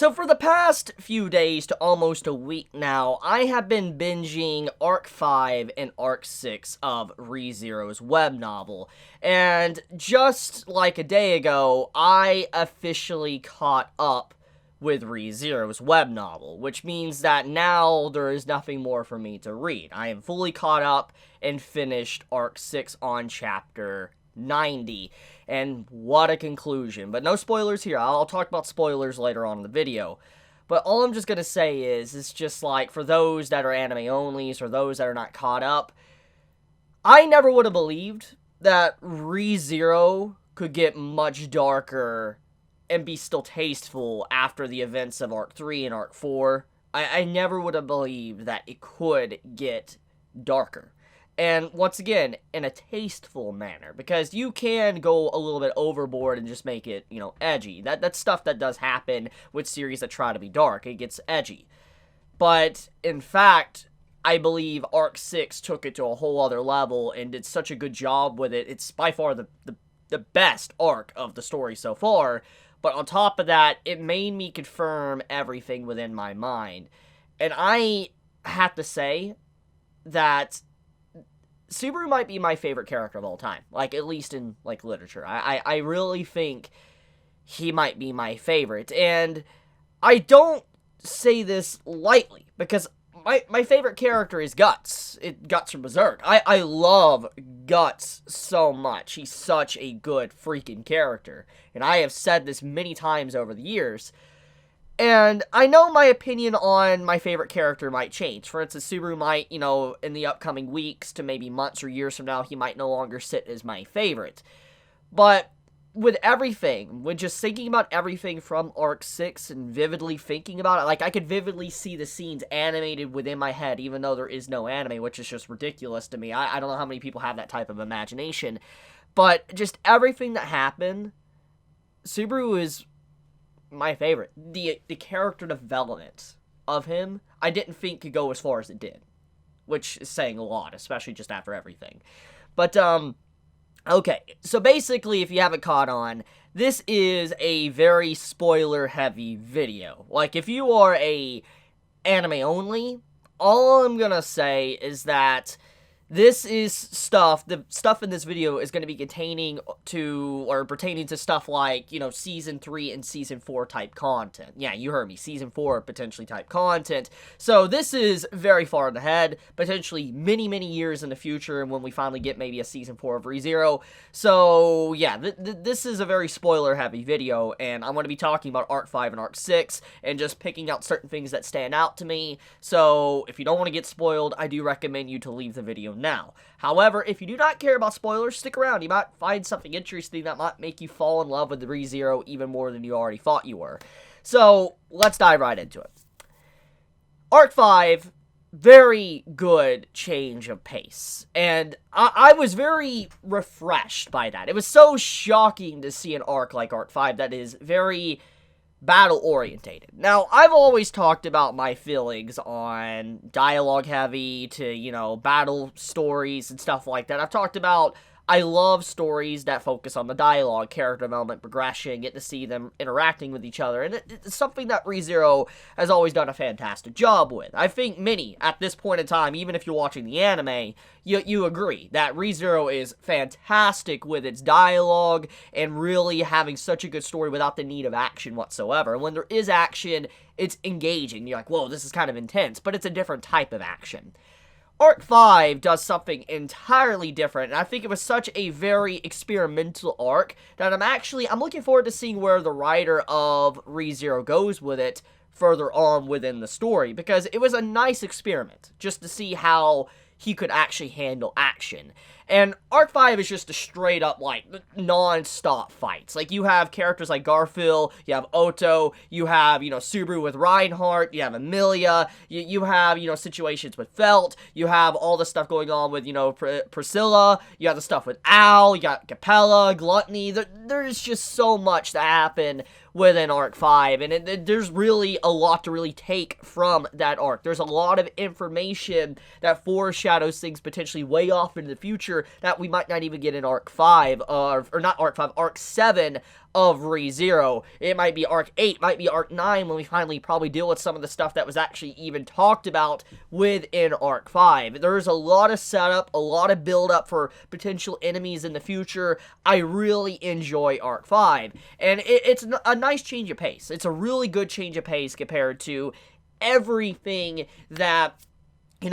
So for the past few days to almost a week now, I have been binging Arc 5 and Arc 6 of ReZero's web novel. And just like a day ago, I officially caught up with ReZero's web novel, which means that now there is nothing more for me to read. I am fully caught up and finished Arc 6 on Chapter 90. And what a conclusion. But no spoilers here. I'll talk about spoilers later on in the video. But all I'm just going to say is, it's just like, for those that are anime onlys or those that are not caught up, I never would have believed that ReZero could get much darker and be still tasteful after the events of Arc 3 and Arc 4. I never would have believed that it could get darker. And once again, in a tasteful manner, because you can go a little bit overboard and just make it, edgy. That's stuff that does happen with series that try to be dark. It gets edgy. But, in fact, I believe Arc 6 took it to a whole other level and did such a good job with it. It's by far the best arc of the story so far. But on top of that, it made me confirm everything within my mind. And I have to say that Subaru might be my favorite character of all time, at least in, literature. I really think he might be my favorite, and I don't say this lightly, because my favorite character is Guts. Guts from Berserk. I love Guts so much. He's such a good freaking character, and I have said this many times over the years. And I know my opinion on my favorite character might change. For instance, Subaru might, in the upcoming weeks to maybe months or years from now, he might no longer sit as my favorite. But with everything, when just thinking about everything from Arc 6 and vividly thinking about it, I could vividly see the scenes animated within my head, even though there is no anime, which is just ridiculous to me. I don't know how many people have that type of imagination. But just everything that happened, Subaru is my favorite. The character development of him, I didn't think could go as far as it did, which is saying a lot, especially just after everything. But, okay, so basically, if you haven't caught on, this is a very spoiler-heavy video. If you are a anime only, all I'm gonna say is that this is the stuff in this video is going to be pertaining to stuff like, Season 3 and Season 4 type content. Yeah, you heard me, Season 4 potentially type content. So this is very far ahead, potentially many, many years in the future when we finally get maybe a Season 4 of ReZero. So, yeah, this is a very spoiler-heavy video, and I'm going to be talking about Arc 5 and Arc 6, and just picking out certain things that stand out to me. So, if you don't want to get spoiled, I do recommend you to leave the video now. However, if you do not care about spoilers, stick around. You might find something interesting that might make you fall in love with the ReZero even more than you already thought you were. So, let's dive right into it. Arc 5, very good change of pace. And I was very refreshed by that. It was so shocking to see an arc like Arc 5 that is very battle-orientated. Now, I've always talked about my feelings on dialogue-heavy to, battle stories and stuff like that. I've talked about I love stories that focus on the dialogue, character development, progression, get to see them interacting with each other, and it's something that ReZero has always done a fantastic job with. I think many, at this point in time, even if you're watching the anime, you agree that ReZero is fantastic with its dialogue and really having such a good story without the need of action whatsoever. And when there is action, it's engaging. You're like, whoa, this is kind of intense, but it's a different type of action. Arc 5 does something entirely different, and I think it was such a very experimental arc that I'm looking forward to seeing where the writer of ReZero goes with it further on within the story, because it was a nice experiment just to see how he could actually handle action. And Arc 5 is just a straight up, non-stop fights. You have characters like Garfield, you have Otto, you have, Subaru with Reinhardt, you have Emilia, you have, situations with Felt, you have all the stuff going on with, Priscilla, you have the stuff with Al, you got Capella, Gluttony. There's just so much that happened within Arc 5, and there's really a lot to really take from that arc. There's a lot of information that foreshadows things potentially way off into the future that we might not even get in Arc 5, or not Arc 5, Arc 7 of ReZero. It might be Arc 8, might be Arc 9 when we finally probably deal with some of the stuff that was actually even talked about within Arc 5. There's a lot of setup, a lot of build-up for potential enemies in the future. I really enjoy Arc 5, and it's a nice change of pace. It's a really good change of pace compared to everything that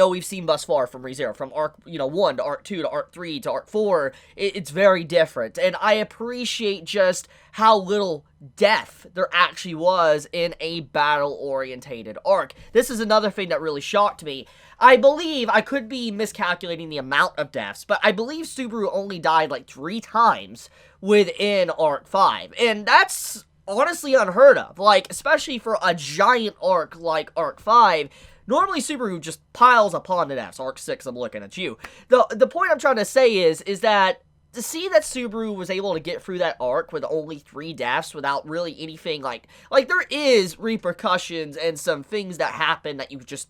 we've seen thus far from ReZero, from Arc, 1 to Arc 2 to Arc 3 to Arc 4. It's very different, and I appreciate just how little death there actually was in a battle-orientated arc. This is another thing that really shocked me. I believe, I could be miscalculating the amount of deaths, but I believe Subaru only died like 3 times within Arc 5, and that's honestly unheard of, like, especially for a giant arc like Arc 5. Normally, Subaru just piles upon the deaths. Arc 6, I'm looking at you. The point I'm trying to say is that to see that Subaru was able to get through that arc with only 3 deaths without really anything like there is repercussions and some things that happen that you just,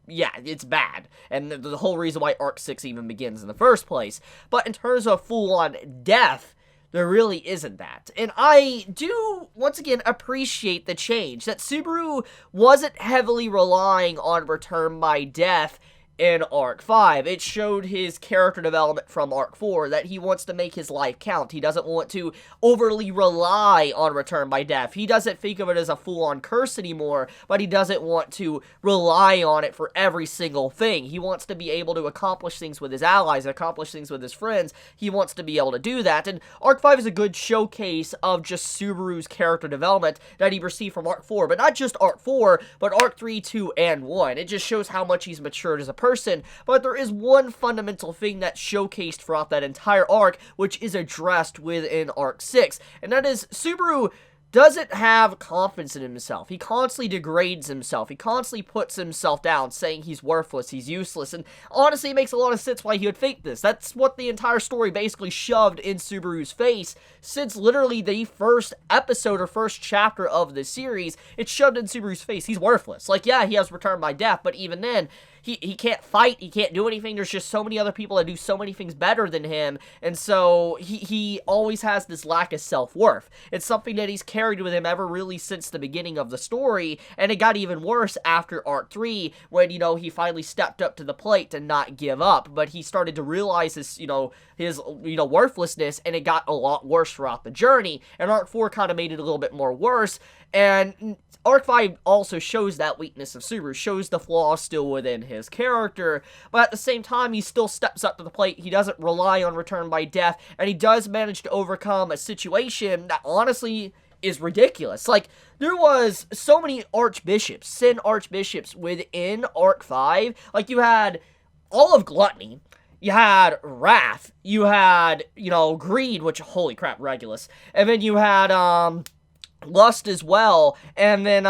yeah, it's bad. And the whole reason why Arc 6 even begins in the first place. But in terms of full-on death, there really isn't that. And I do, once again, appreciate the change. That Subaru wasn't heavily relying on return by death in Arc 5. It showed his character development from Arc 4, that he wants to make his life count. He doesn't want to overly rely on return by death. He doesn't think of it as a full-on curse anymore, but he doesn't want to rely on it for every single thing. He wants to be able to accomplish things with his allies, accomplish things with his friends. He wants to be able to do that, and Arc 5 is a good showcase of just Subaru's character development that he received from Arc 4, but not just Arc 4, but Arc 3, 2, and 1. It just shows how much he's matured as a person, but there is one fundamental thing that's showcased throughout that entire arc, which is addressed within Arc 6, and that is Subaru doesn't have confidence in himself. He constantly degrades himself. He constantly puts himself down, saying he's worthless, he's useless, and honestly, it makes a lot of sense why he would think this. That's what the entire story basically shoved in Subaru's face since literally the first episode or first chapter of the series. It's shoved in Subaru's face. He's worthless. Like, yeah, he has return by death, but even then, he can't fight, he can't do anything. There's just so many other people that do so many things better than him, and so he always has this lack of self-worth. It's something that he's carried with him ever really since the beginning of the story, and it got even worse after Arc 3 when, he finally stepped up to the plate to not give up, but he started to realize his worthlessness, and it got a lot worse throughout the journey, and Arc 4 kind of made it a little bit more worse, and Arc 5 also shows that weakness of Subaru, shows the flaws still within his character, but at the same time, he still steps up to the plate. He doesn't rely on return by death, and he does manage to overcome a situation that honestly is ridiculous. Like, there was so many archbishops, sin archbishops within Arc 5. Like, you had all of Gluttony, you had Wrath, you had, Greed, which, holy crap, Regulus, and then you had, Lust as well, and then,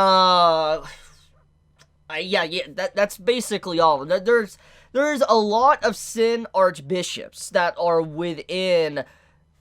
that's basically all. There's a lot of sin archbishops that are within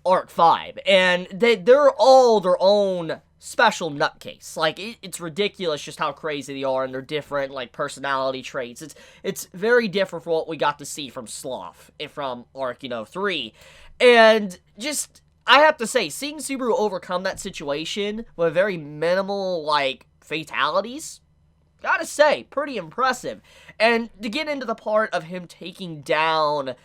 Arc 5, and they're all their own special nutcase. Like, it's ridiculous just how crazy they are, and they're different, like, personality traits. It's very different from what we got to see from Sloth, from Arc, 3, and just, I have to say, seeing Subaru overcome that situation with very minimal, like, fatalities, gotta say, pretty impressive. And to get into the part of him taking down,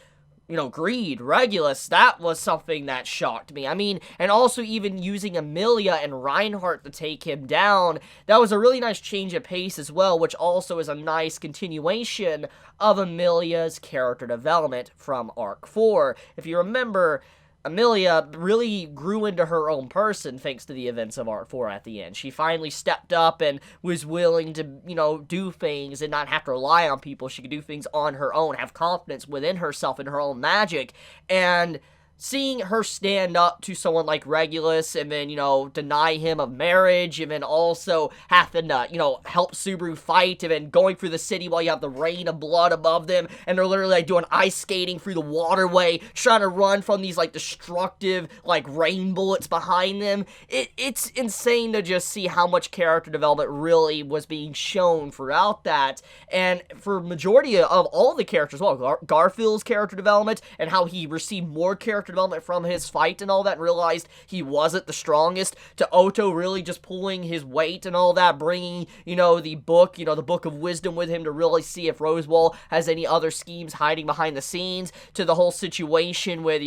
Greed, Regulus, that was something that shocked me. I mean, and also even using Amelia and Reinhardt to take him down, that was a really nice change of pace as well, which also is a nice continuation of Amelia's character development from Arc 4. If you remember, Amelia really grew into her own person thanks to the events of Arc 4 at the end. She finally stepped up and was willing to, do things and not have to rely on people. She could do things on her own, have confidence within herself and her own magic, and seeing her stand up to someone like Regulus and then, deny him of marriage and then also having to, help Subaru fight and then going through the city while you have the rain of blood above them and they're literally like doing ice skating through the waterway trying to run from these like destructive like rain bullets behind them. It's insane to just see how much character development really was being shown throughout that, and for majority of all the characters, well, Garfield's character development and how he received more character character development from his fight and all that, and realized he wasn't the strongest, to Oto really just pulling his weight and all that, bringing, the book, the Book of Wisdom with him to really see if Rosewall has any other schemes hiding behind the scenes, to the whole situation with,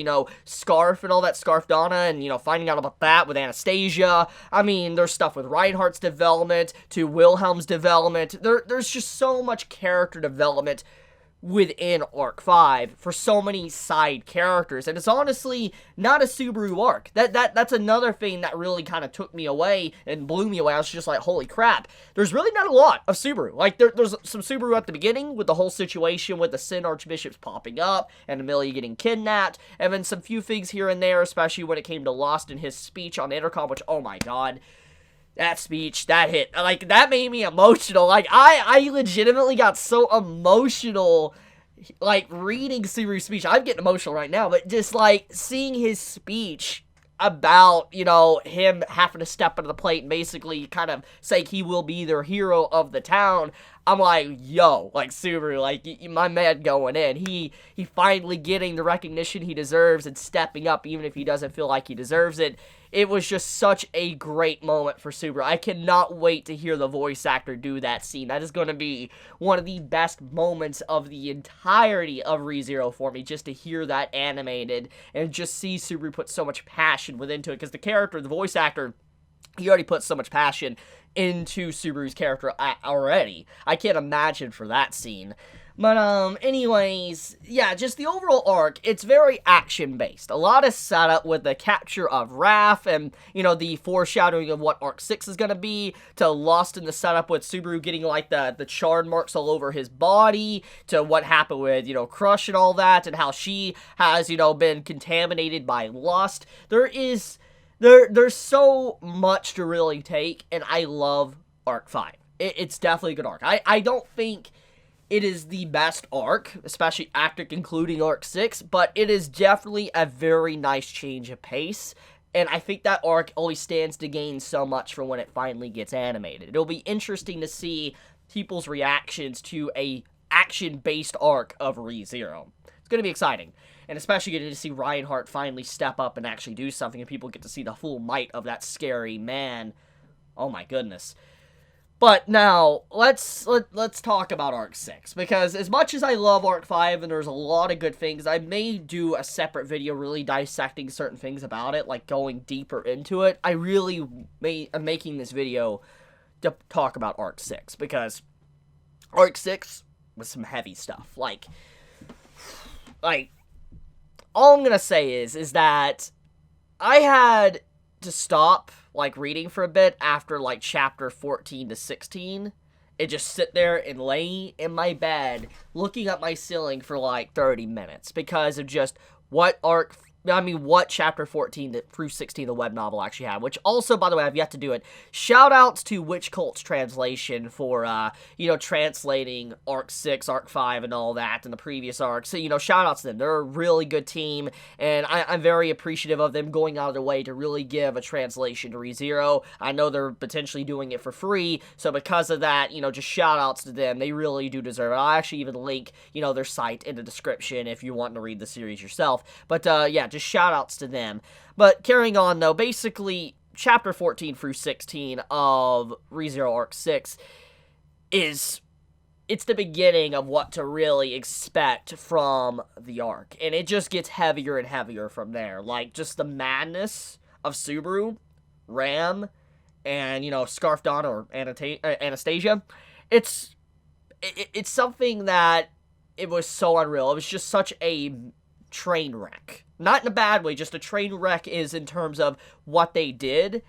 Scarf and all that, Scarf Donna, and, finding out about that with Anastasia. I mean, there's stuff with Reinhardt's development, to Wilhelm's development. There's just so much character development within Arc 5 for so many side characters, and it's honestly not a Subaru arc. That's another thing that really kind of took me away and blew me away. I was just like, holy crap, there's really not a lot of Subaru. Like, there's some Subaru at the beginning with the whole situation with the Sin Archbishops popping up and Amelia getting kidnapped, and then some few things here and there, especially when it came to Lost and his speech on Intercom, which, oh my god, that speech, that hit, like, that made me emotional. Like, I legitimately got so emotional, like, reading Subaru's speech. I'm getting emotional right now, but just, like, seeing his speech about, him having to step into the plate and basically kind of say he will be their hero of the town, I'm like, yo, like, Subaru, like, my man going in. He finally getting the recognition he deserves and stepping up even if he doesn't feel like he deserves it. It was just such a great moment for Subaru. I cannot wait to hear the voice actor do that scene. That is going to be one of the best moments of the entirety of ReZero for me, just to hear that animated and just see Subaru put so much passion into it, because the character, the voice actor, he already put so much passion into Subaru's character already. I can't imagine for that scene. But, anyways, yeah, just the overall arc, it's very action-based. A lot of setup with the capture of Raph and, the foreshadowing of what Arc 6 is gonna be, to Lost in the setup with Subaru getting, like, the charred marks all over his body, to what happened with, Crush and all that, and how she has, been contaminated by lust. There's so much to really take, and I love Arc 5. It's definitely a good arc. I don't think it is the best arc, especially after concluding Arc 6, but it is definitely a very nice change of pace, and I think that arc always stands to gain so much from when it finally gets animated. It'll be interesting to see people's reactions to a action-based arc of ReZero. It's going to be exciting, and especially getting to see Reinhardt finally step up and actually do something, and people get to see the full might of that scary man. Oh my goodness. But now, let's talk about Arc 6, because as much as I love Arc 5, and there's a lot of good things, I may do a separate video really dissecting certain things about it, like going deeper into it. I really am making this video to talk about Arc 6, because Arc 6 was some heavy stuff. Like, all I'm gonna say is that I had to stop, like, reading for a bit after, like, chapter 14 to 16, and just sit there and lay in my bed looking at my ceiling for, like, 30 minutes, because of just what chapter 14 through 16 the web novel actually had, which also, by the way, I've yet to do it. Shout-outs to Witch Cult's translation for, translating Arc 6, Arc 5, and all that in the previous arcs. So, shout-outs to them. They're a really good team, and I'm very appreciative of them going out of their way to really give a translation to ReZero. I know they're potentially doing it for free, so because of that, just shout-outs to them. They really do deserve it. I'll actually even link, their site in the description if you want to read the series yourself. But, yeah, just shout-outs to them. But carrying on, though, basically, chapter 14 through 16 of ReZero Arc 6 it's the beginning of what to really expect from the arc. And it just gets heavier and heavier from there. Like, just the madness of Subaru, Ram, and, Scarf Donna or Anastasia. It's something that it was so unreal. It was just such a train wreck. Not in a bad way, just a train wreck is in terms of what they did.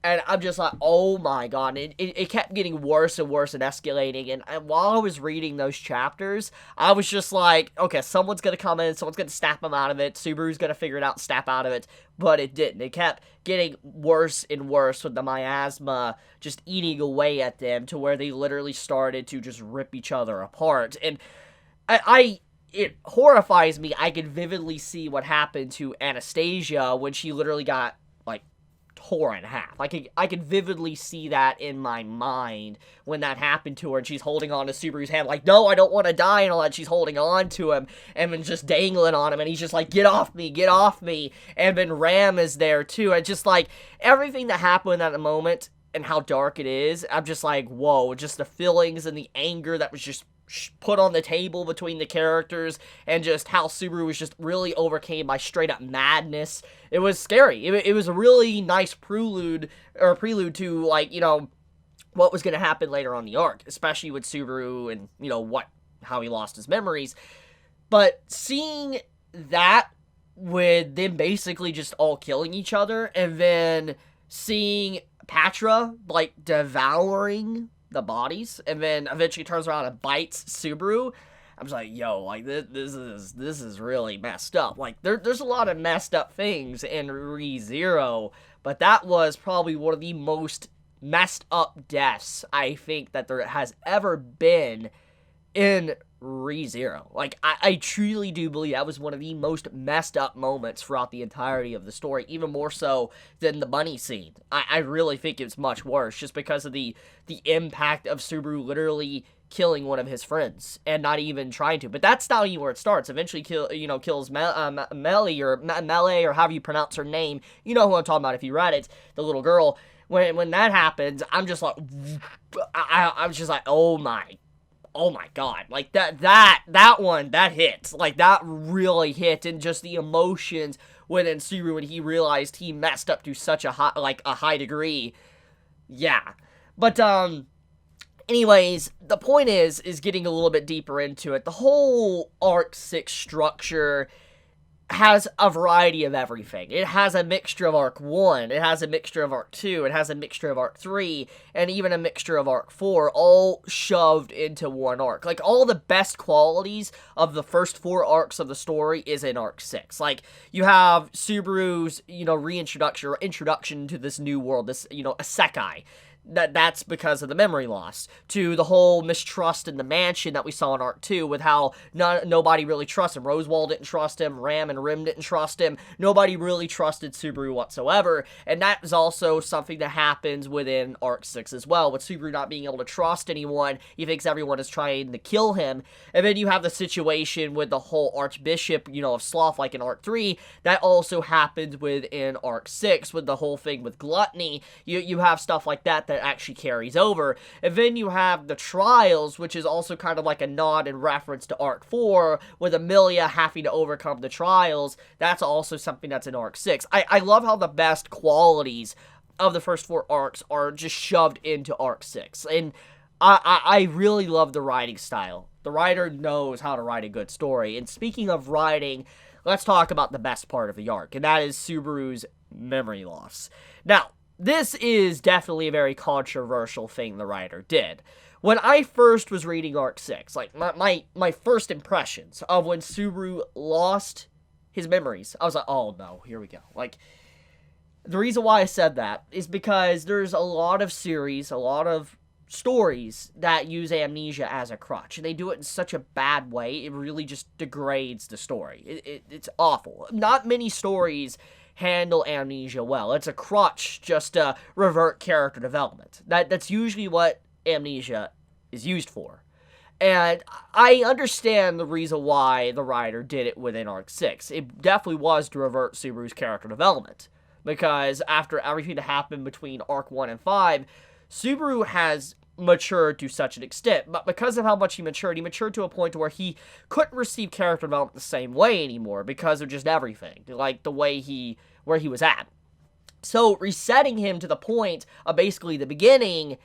And I'm just like, oh my god. It kept getting worse and worse and escalating. And while I was reading those chapters, I was just like, okay, someone's going to come in, someone's going to snap them out of it, Subaru's going to figure it out and snap out of it. But it didn't. It kept getting worse and worse with the miasma just eating away at them to where they literally started to just rip each other apart. And it horrifies me. I can vividly see what happened to Anastasia when she literally got, like, tore in half. I could vividly see that in my mind when that happened to her, and she's holding on to Subaru's hand, like, no, I don't want to die, and all that. She's holding on to him, and then just dangling on him, and he's just like, get off me, and then Ram is there, too, and just, like, everything that happened at the moment, and how dark it is, I'm just like, whoa, just the feelings and the anger that was just put on the table between the characters, and just how Subaru was just really overcame by straight up madness. It was scary. It was a really nice prelude to, like, you know, what was going to happen later on the arc, especially with Subaru and, you know, how he lost his memories. But seeing that with them basically just all killing each other, and then seeing Patra, like, devouring the bodies, and then eventually turns around and bites Subaru, I'm just like, yo, like, this is really messed up. Like, there's a lot of messed up things in ReZero, but that was probably one of the most messed up deaths I think that there has ever been in ReZero. Like, I truly do believe that was one of the most messed up moments throughout the entirety of the story, even more so than the bunny scene. I really think it's much worse, just because of the impact of Subaru literally killing one of his friends, and not even trying to. But that's not even where it starts. Eventually kills Melly, or Melee, or however you pronounce her name. You know who I'm talking about if you read it, the little girl. When that happens, I'm just like, I was just like, oh my god, like, that one, that hit, like, that really hit, and just the emotions within Subaru when he realized he messed up to such a high degree, yeah. But, anyways, the point is getting a little bit deeper into it. The whole Arc 6 structure has a variety of everything. It has a mixture of Arc 1, it has a mixture of Arc 2, it has a mixture of Arc 3, and even a mixture of Arc 4, all shoved into one arc. Like, all the best qualities of the first 4 arcs of the story is in Arc 6. Like, you have Subaru's, you know, reintroduction, or introduction to this new world, this, you know, Isekai. That's because of the memory loss, to the whole mistrust in the mansion that we saw in Arc 2, with how nobody really trusted him. Rosewall didn't trust him, Ram and Rim didn't trust him, nobody really trusted Subaru whatsoever, and that is also something that happens within Arc 6 as well, with Subaru not being able to trust anyone. He thinks everyone is trying to kill him, and then you have the situation with the whole Archbishop, you know, of Sloth, like in Arc 3, that also happens within Arc 6, with the whole thing with Gluttony. You have stuff like that actually carries over. And then you have the trials, which is also kind of like a nod and reference to Arc 4, with Amelia having to overcome the trials. That's also something that's in Arc 6. I love how the best qualities of the first 4 arcs are just shoved into Arc 6. And I really love the writing style. The writer knows how to write a good story. And speaking of writing, let's talk about the best part of the arc, and that is Subaru's memory loss. Now, this is definitely a very controversial thing the writer did. When I first was reading Arc 6, like, my first impressions of when Subaru lost his memories, I was like, oh no, here we go. Like, the reason why I said that is because there's a lot of series, a lot of stories that use amnesia as a crutch, and they do it in such a bad way, it really just degrades the story. It's awful. Not many stories handle amnesia well. It's a crutch just to revert character development. That's usually what amnesia is used for. And I understand the reason why the writer did it within Arc 6. It definitely was to revert Subaru's character development, because after everything that happened between Arc 1 and 5, Subaru has matured to such an extent, but because of how much he matured to a point where he couldn't receive character development the same way anymore, because of just everything, like the way where he was at. So resetting him to the point of basically the beginning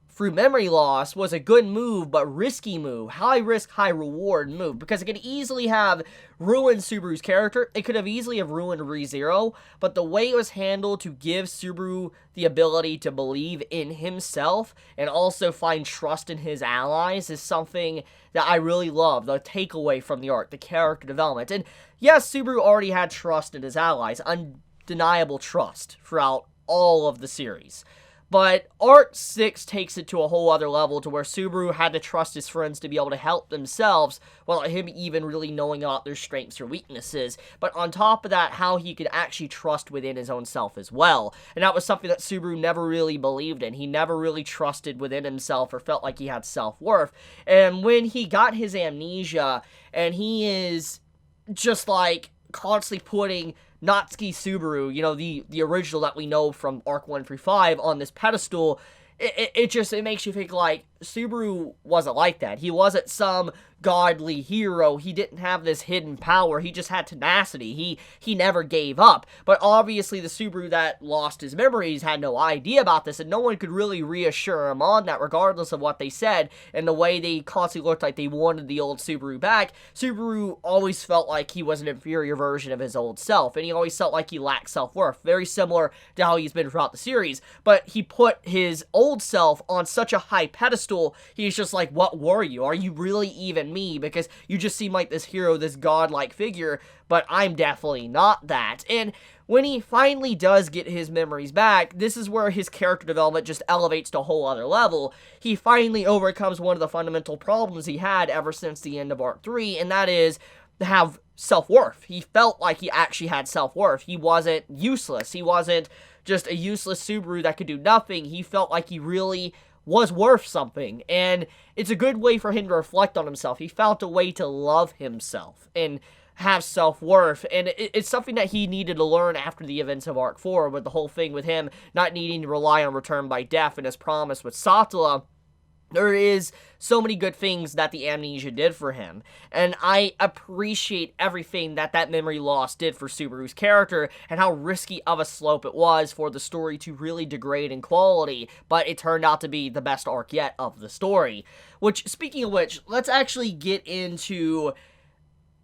through memory loss was a good move, but risky move. High risk, high reward move, because it could easily have ruined Subaru's character. It could have easily have ruined ReZero, but the way it was handled to give Subaru the ability to believe in himself and also find trust in his allies is something that I really love. The takeaway from the arc, the character development. And yes, Subaru already had trust in his allies, undeniable trust throughout all of the series. But Arc 6 takes it to a whole other level to where Subaru had to trust his friends to be able to help themselves without him even really knowing about their strengths or weaknesses. But on top of that, how he could actually trust within his own self as well. And that was something that Subaru never really believed in. He never really trusted within himself or felt like he had self-worth. And when he got his amnesia, and he is just like constantly putting Natsuki Subaru, you know, the original that we know from Arc 1 through 5 on this pedestal, it makes you think like Subaru wasn't like that. He wasn't some godly hero. He didn't have this hidden power. He just had tenacity. He never gave up. But obviously the Subaru that lost his memories had no idea about this, and no one could really reassure him on that regardless of what they said and the way they constantly looked like they wanted the old Subaru back. Subaru always felt like he was an inferior version of his old self, and he always felt like he lacked self-worth, very similar to how he's been throughout the series. But he put his old self on such a high pedestal, he's just like, what were you? Are you really even me? Because you just seem like this hero, this godlike figure, but I'm definitely not that. And when he finally does get his memories back, this is where his character development just elevates to a whole other level. He finally overcomes one of the fundamental problems he had ever since the end of Arc 3, and that is to have self-worth. He felt like he actually had self-worth. He wasn't useless. He wasn't just a useless Subaru that could do nothing. He felt like he really was worth something, and it's a good way for him to reflect on himself. He found a way to love himself and have self-worth, and it's something that he needed to learn after the events of Arc 4, with the whole thing with him not needing to rely on Return by Death and his promise with Satala. There is so many good things that the amnesia did for him, and I appreciate everything that memory loss did for Subaru's character, and how risky of a slope it was for the story to really degrade in quality, but it turned out to be the best arc yet of the story. Which, speaking of which, let's actually get into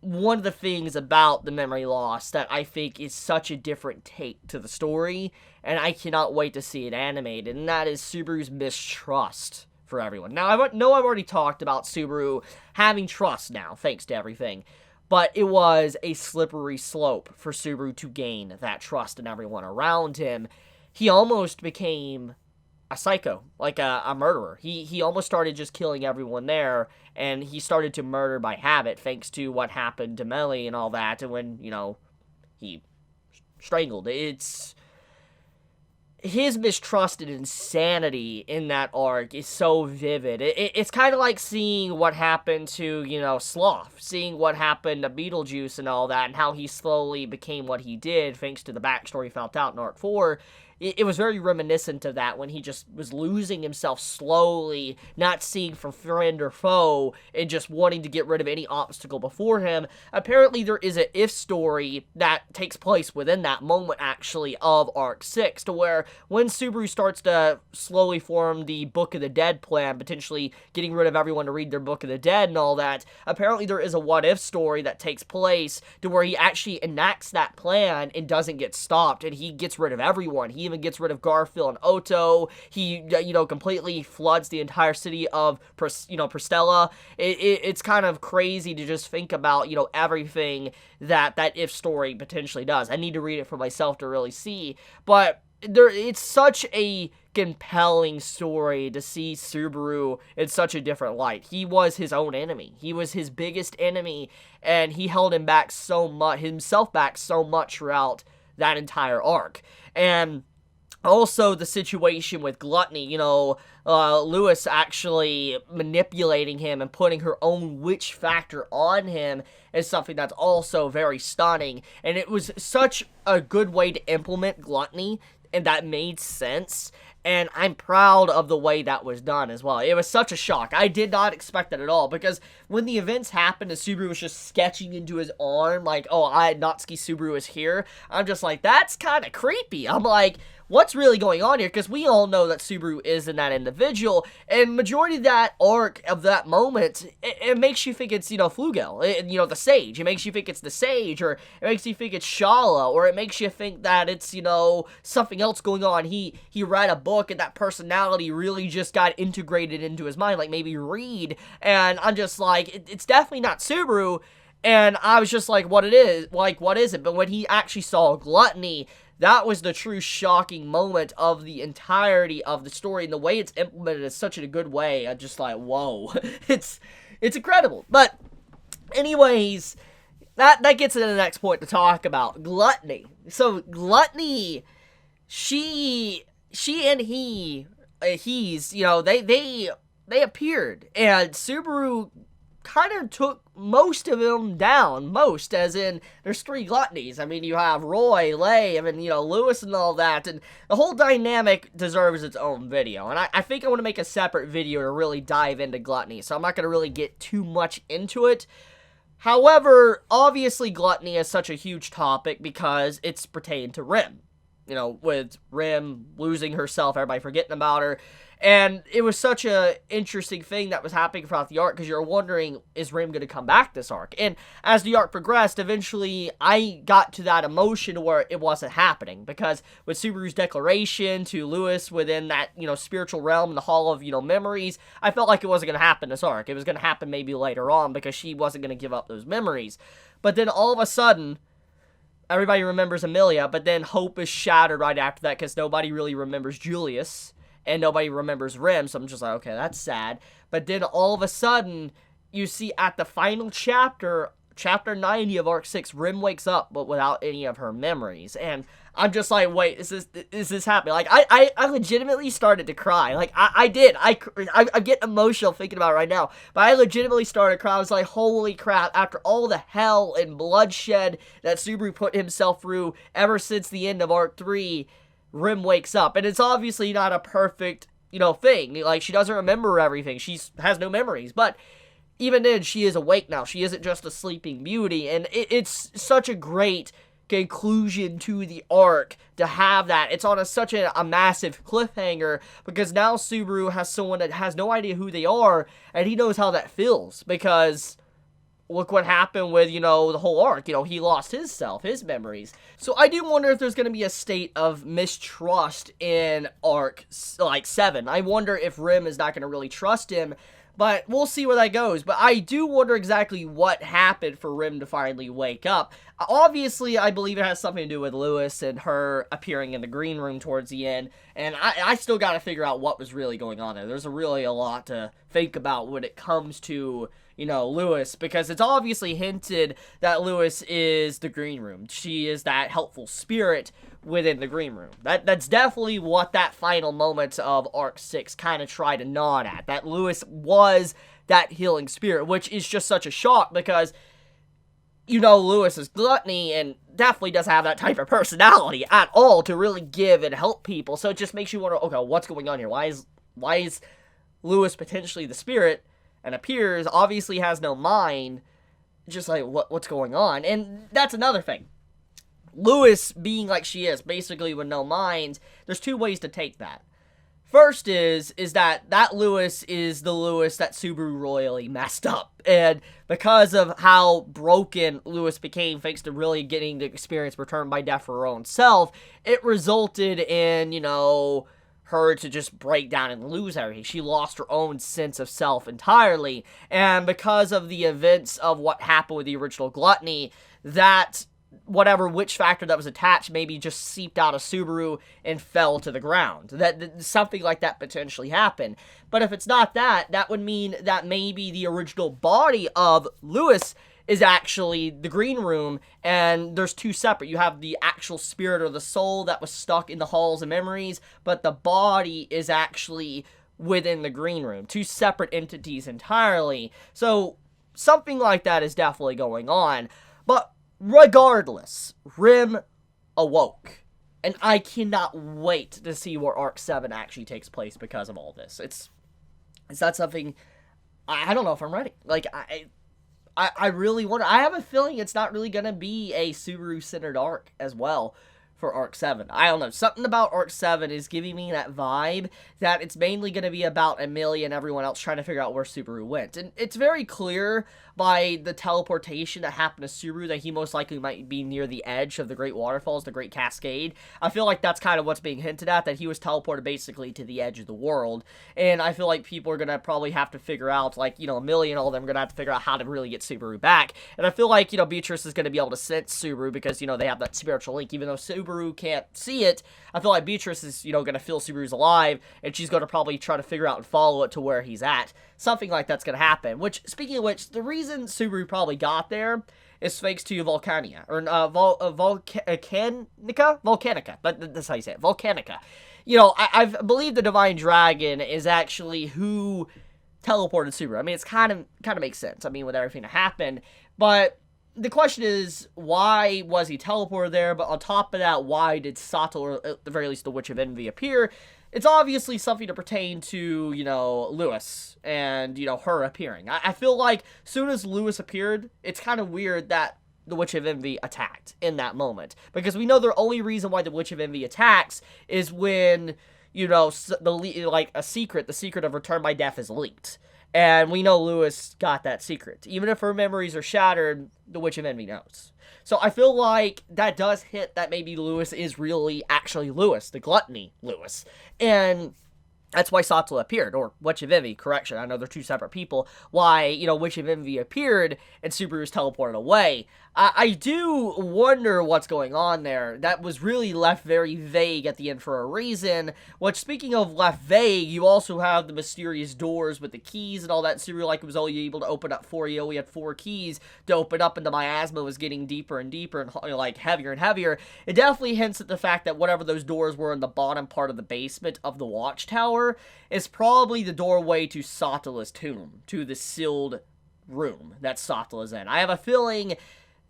one of the things about the memory loss that I think is such a different take to the story, and I cannot wait to see it animated, and that is Subaru's mistrust for everyone. Now, I know I've already talked about Subaru having trust now, thanks to everything, but it was a slippery slope for Subaru to gain that trust in everyone around him. He almost became a psycho, like a murderer. He almost started just killing everyone there, and he started to murder by habit, thanks to what happened to Melly and all that, and when, you know, he strangled. His mistrust and insanity in that arc is so vivid. It's kind of like seeing what happened to, you know, Sloth, seeing what happened to Beetlejuice and all that, and how he slowly became what he did, thanks to the backstory found out in Arc 4. It was very reminiscent of that, when he just was losing himself slowly, not seeing for friend or foe, and just wanting to get rid of any obstacle before him. Apparently, there is an if story that takes place within that moment, actually, of Arc 6, to where when Subaru starts to slowly form the Book of the Dead plan, potentially getting rid of everyone to read their Book of the Dead and all that, apparently there is a what-if story that takes place to where he actually enacts that plan and doesn't get stopped, and he gets rid of everyone. He even gets rid of Garfield and Otto. He, you know, completely floods the entire city of, Pristella. It's kind of crazy to just think about, you know, everything that if story potentially does. I need to read it for myself to really see, but it's such a compelling story to see Subaru in such a different light. He was his own enemy. He was his biggest enemy, and he held himself back so much throughout that entire arc. And also, the situation with Gluttony, you know, Lewis actually manipulating him and putting her own witch factor on him is something that's also very stunning. And it was such a good way to implement Gluttony, and that made sense. And I'm proud of the way that was done as well. It was such a shock. I did not expect that at all, because when the events happened and Subaru was just sketching into his arm, like, oh, Natsuki Subaru is here, I'm just like, that's kind of creepy. I'm like, what's really going on here? Because we all know that Subaru isn't that individual, and majority of that arc, of that moment, it makes you think it's, you know, Flugel, you know, the Sage. It makes you think it's the Sage, or it makes you think it's Shala, or it makes you think that it's, you know, something else going on. He read a book, and that personality really just got integrated into his mind, like maybe Reed, and I'm just like, it's definitely not Subaru. And I was just like, what is it? But when he actually saw Gluttony, that was the true shocking moment of the entirety of the story, and the way it's implemented is such a good way. I'm just like, whoa. It's incredible. But anyways, that gets into the next point to talk about, Gluttony. So Gluttony, she and he's, you know, they appeared, and Subaru kind of took most of them down. Most, as in, there's 3 Gluttonies. I mean, you have Roy, Lay, I mean, you know, Lewis and all that, and the whole dynamic deserves its own video, and I think I want to make a separate video to really dive into Gluttony, so I'm not going to really get too much into it. However, obviously Gluttony is such a huge topic because it's pertained to Rim. You know, with Rim losing herself, everybody forgetting about her. And it was such a interesting thing that was happening throughout the arc, because you're wondering, is Rim going to come back this arc? And as the arc progressed, eventually I got to that emotion where it wasn't happening, because with Subaru's declaration to Lewis within that, you know, spiritual realm in the Hall of, you know, Memories, I felt like it wasn't going to happen this arc. It was going to happen maybe later on, because she wasn't going to give up those memories. But then all of a sudden, everybody remembers Amelia, but then hope is shattered right after that, because nobody really remembers Julius. And nobody remembers Rim, so I'm just like, okay, that's sad. But then all of a sudden, you see at the final chapter, chapter 90 of Arc 6, Rim wakes up, but without any of her memories. And I'm just like, wait, is this happening? Like, I legitimately started to cry. Like, I did. I get emotional thinking about it right now. But I legitimately started to cry. I was like, holy crap, after all the hell and bloodshed that Subaru put himself through ever since the end of Arc 3, Rim wakes up, and it's obviously not a perfect, you know, thing. Like, she doesn't remember everything. She has no memories, but even then, she is awake now. She isn't just a sleeping beauty, and it's such a great conclusion to the arc to have that. It's on such a massive cliffhanger, because now Subaru has someone that has no idea who they are, and he knows how that feels, because look what happened with, you know, the whole arc. You know, he lost his self, his memories. So I do wonder if there's going to be a state of mistrust in arc, like, 7. I wonder if Rim is not going to really trust him, but we'll see where that goes. But I do wonder exactly what happened for Rim to finally wake up. Obviously, I believe it has something to do with Lewis and her appearing in the green room towards the end, and I still got to figure out what was really going on there. There's really a lot to think about when it comes to, you know, Lewis, because it's obviously hinted that Lewis is the green room. She is that helpful spirit within the green room. That's definitely what that final moment of Arc 6 kind of tried to nod at. That Lewis was that healing spirit, which is just such a shock, because, you know, Lewis is Gluttony and definitely doesn't have that type of personality at all to really give and help people. So it just makes you wonder, okay, what's going on here? Why is Lewis potentially the spirit and appears, obviously has no mind, just like, what's going on? And that's another thing. Lewis being like she is, basically with no mind, there's 2 ways to take that. First is that Lewis is the Lewis that Subaru royally messed up. And because of how broken Lewis became, thanks to really getting the experience returned by death for her own self, it resulted in, you know, her to just break down and lose everything. She lost her own sense of self entirely. And because of the events of what happened with the original Gluttony, that whatever witch factor that was attached maybe just seeped out of Subaru and fell to the ground. That something like that potentially happened. But if it's not that, that would mean that maybe the original body of Lewis is actually the green room, and there's 2 separate. You have the actual spirit or the soul that was stuck in the halls of memories, but the body is actually within the green room. 2 separate entities entirely. So something like that is definitely going on. But regardless, Rim awoke. And I cannot wait to see where Arc 7 actually takes place because of all this. It's not something, I don't know if I'm ready. Like, I really wonder. I have a feeling it's not really going to be a Subaru-centered arc as well for Arc 7. I don't know. Something about Arc 7 is giving me that vibe that it's mainly going to be about Amelia and everyone else trying to figure out where Subaru went. And it's very clear by the teleportation that happened to Subaru that he most likely might be near the edge of the Great Waterfalls, the Great Cascade. I feel like that's kind of what's being hinted at, that he was teleported basically to the edge of the world. And I feel like people are going to probably have to figure out, like, you know, Amelia and all of them are going to have to figure out how to really get Subaru back. And I feel like, you know, Beatrice is going to be able to sense Subaru because, you know, they have that spiritual link, even though Subaru Subaru can't see it, I feel like Beatrice is, you know, going to feel Subaru's alive, and she's going to probably try to figure out and follow it to where he's at. Something like that's going to happen. Which, speaking of which, the reason Subaru probably got there is thanks to Volcania, or Volcanica, that's how you say it, Volcanica. You know, I believe the Divine Dragon is actually who teleported Subaru. I mean, it's kind of makes sense, I mean, with everything that happened, but the question is, why was he teleported there? But on top of that, why did Sato, or at the very least the Witch of Envy, appear? It's obviously something to pertain to, you know, Lewis and, you know, her appearing. I feel like soon as Lewis appeared, it's kind of weird that the Witch of Envy attacked in that moment. Because we know the only reason why the Witch of Envy attacks is when, you know, the secret of Return by Death is leaked. And we know Lewis got that secret. Even if her memories are shattered, the Witch of Envy knows. So I feel like that does hit that maybe Lewis is really actually Lewis, the gluttony Lewis. And that's why Sato appeared, or Witch of Envy, correction, I know they're two separate people. Why, you know, Witch of Envy appeared and Subaru's teleported away. I do wonder what's going on there. That was really left very vague at the end for a reason. Which, speaking of left vague, you also have the mysterious doors with the keys and all that. Subaru, like, was only able to open up 4. You only had 4 keys to open up, and the miasma was getting deeper and deeper and, like, heavier and heavier. It definitely hints at the fact that whatever those doors were in the bottom part of the basement of the watchtower is probably the doorway to Sato's tomb, to the sealed room that Sato is in. I have a feeling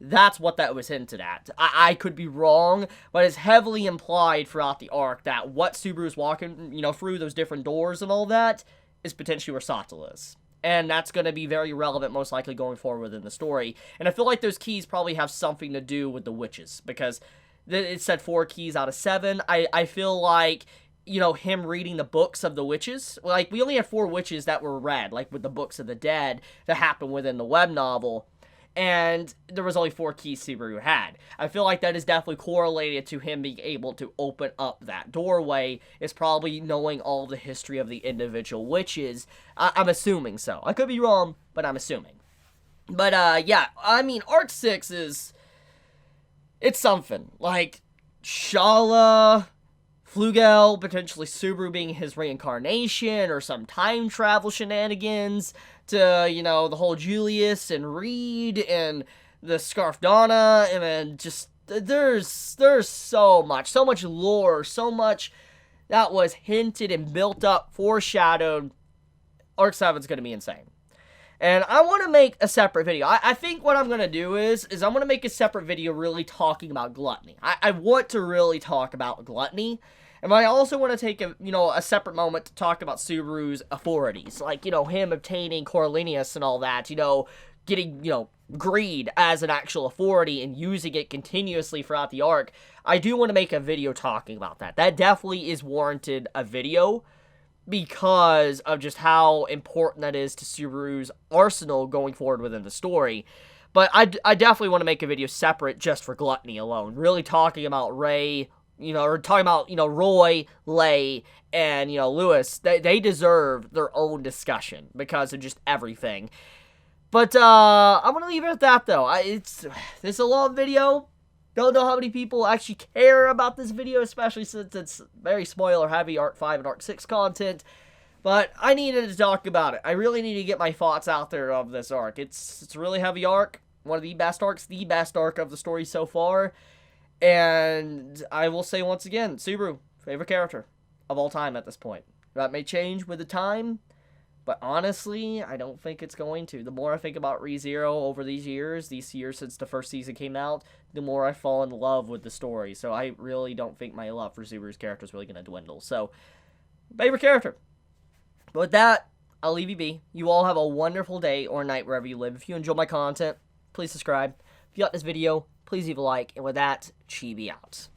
that's what that was hinted at. I could be wrong, but it's heavily implied throughout the arc that what Subaru's walking, you know, through those different doors and all that is potentially where Sato is. And that's going to be very relevant, most likely, going forward within the story. And I feel like those keys probably have something to do with the witches, because it said 4 keys out of 7. I feel like, you know, him reading the books of the witches, like, we only had 4 witches that were read, like, with the books of the dead that happened within the web novel, and there was only 4 keys Subaru had. I feel like that is definitely correlated to him being able to open up that doorway, is probably knowing all the history of the individual witches. I'm assuming so. I could be wrong, but I'm assuming. But, yeah, I mean, Arc 6 is, it's something. Like, Shala, Flugel, potentially Subaru being his reincarnation, or some time travel shenanigans, to, you know, the whole Julius and Reed and the Scarf Donna, and then just, there's so much lore, so much that was hinted and built up, foreshadowed. Arc 7's gonna be insane. And I want to make a separate video. I think what I'm going to do is I'm going to make a separate video really talking about gluttony. I want to really talk about gluttony. And I also want to take a separate moment to talk about Subaru's authorities. Like, you know, him obtaining Coriolanus and all that, you know, getting, you know, greed as an actual authority and using it continuously throughout the arc. I do want to make a video talking about that. That definitely is warranted a video, because of just how important that is to Subaru's arsenal going forward within the story. But I definitely want to make a video separate just for gluttony alone. Really talking about Ray, you know, or talking about, you know, Roy, Lay, and, you know, Lewis. They deserve their own discussion because of just everything. But, I'm going to leave it at that, though. This is a long video. Don't know how many people actually care about this video, especially since it's very spoiler-heavy Arc 5 and Arc 6 content. But I needed to talk about it. I really need to get my thoughts out there of this arc. It's a really heavy arc. One of the best arcs. The best arc of the story so far. And I will say once again, Subaru, favorite character of all time at this point. That may change with the time, but honestly, I don't think it's going to. The more I think about ReZero over these years since the first season came out, the more I fall in love with the story. So I really don't think my love for Subaru's character is really going to dwindle. So, favorite character. But with that, I'll leave you be. You all have a wonderful day or night wherever you live. If you enjoy my content, please subscribe. If you got this video, please leave a like. And with that, Chibi out.